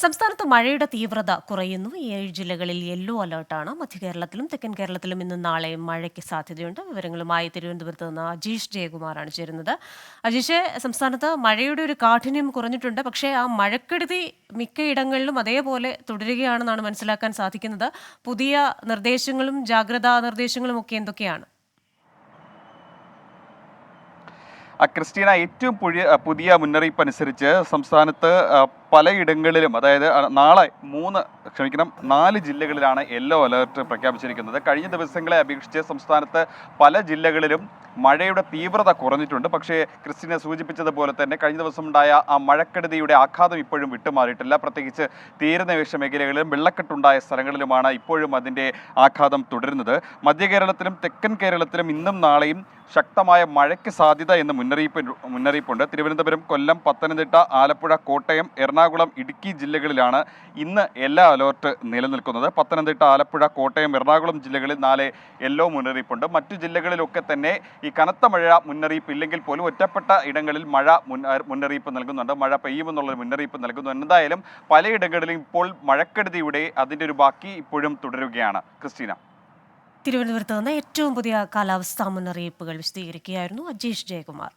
സംസ്ഥാനത്ത് മഴയുടെ തീവ്രത കുറയുന്നു. 7 ജില്ലകളിൽ യെല്ലോ അലർട്ടാണ്. മധ്യകേരളത്തിലും തെക്കൻ കേരളത്തിലും ഇന്നും നാളെയും മഴയ്ക്ക് സാധ്യതയുണ്ട്. വിവരങ്ങളുമായി തിരുവനന്തപുരത്ത് നിന്ന് അജീഷ് ജയകുമാറാണ് ചേരുന്നത്. അജീഷ്, സംസ്ഥാനത്ത് മഴയുടെ ഒരു കാഠിന്യം കുറഞ്ഞിട്ടുണ്ട്. പക്ഷേ ആ മഴക്കെടുതി മിക്കയിടങ്ങളിലും അതേപോലെ തുടരുകയാണെന്നാണ് മനസ്സിലാക്കാൻ സാധിക്കുന്നത്. പുതിയ നിർദ്ദേശങ്ങളും ജാഗ്രതാ നിർദ്ദേശങ്ങളും ഒക്കെ എന്തൊക്കെയാണ്? ക്രിസ്റ്റീന, ഏറ്റവും പുതിയ മുന്നറിയിപ്പ് അനുസരിച്ച് സംസ്ഥാനത്ത് പലയിടങ്ങളിലും, അതായത് നാളെ 4 ജില്ലകളിലാണ് യെല്ലോ അലേർട്ട് പ്രഖ്യാപിച്ചിരിക്കുന്നത്. കഴിഞ്ഞ ദിവസങ്ങളെ അപേക്ഷിച്ച് സംസ്ഥാനത്ത് പല ജില്ലകളിലും മഴയുടെ തീവ്രത കുറഞ്ഞിട്ടുണ്ട്. പക്ഷേ ക്രിസ്റ്റീന സൂചിപ്പിച്ചതുപോലെ തന്നെ കഴിഞ്ഞ ദിവസം ഉണ്ടായ ആ മഴക്കെടുതിയുടെ ആഘാതം ഇപ്പോഴും വിട്ടുമാറിയിട്ടില്ല. പ്രത്യേകിച്ച് തീരദേശ മേഖലകളിലും വെള്ളക്കെട്ടുണ്ടായ സ്ഥലങ്ങളിലുമാണ് ഇപ്പോഴും അതിൻ്റെ ആഘാതം തുടരുന്നത്. മധ്യ കേരളത്തിലും തെക്കൻ കേരളത്തിലും ഇന്നും നാളെയും ശക്തമായ മഴയ്ക്ക് സാധ്യത എന്ന് മുന്നറിയിപ്പുണ്ട്. തിരുവനന്തപുരം, കൊല്ലം, പത്തനംതിട്ട, ആലപ്പുഴ, കോട്ടയം, എറണാകുളം, ഇടുക്കി ജില്ലകളിലാണ് ഇന്ന് യെല്ലോ അലേർട്ട് നിലനിൽക്കുന്നത്. പത്തനംതിട്ട, ആലപ്പുഴ, കോട്ടയം, എറണാകുളം ജില്ലകളിൽ നാളെ യെല്ലോ മുന്നറിയിപ്പുണ്ട്. മറ്റു ജില്ലകളിലൊക്കെ തന്നെ ഈ കനത്ത മഴ മുന്നറിയിപ്പ് ഇല്ലെങ്കിൽ പോലും ഒറ്റപ്പെട്ട ഇടങ്ങളിൽ മഴ മുന്നറിയിപ്പ് നൽകുന്നുണ്ട്. മഴ പെയ്യുമെന്നുള്ള മുന്നറിയിപ്പ് നൽകുന്നു. എന്തായാലും പലയിടങ്ങളിലും ഇപ്പോൾ മഴക്കെടുതിയുടെ അതിൻ്റെ ഒരു ബാക്കി ഇപ്പോഴും തുടരുകയാണ്. ക്രിസ്റ്റീന, തിരുവനന്തപുരത്ത് നിന്ന് ഏറ്റവും പുതിയ കാലാവസ്ഥാ മുന്നറിയിപ്പുകൾ വിശദീകരിക്കുകയായിരുന്നു അജീഷ് ജയകുമാർ.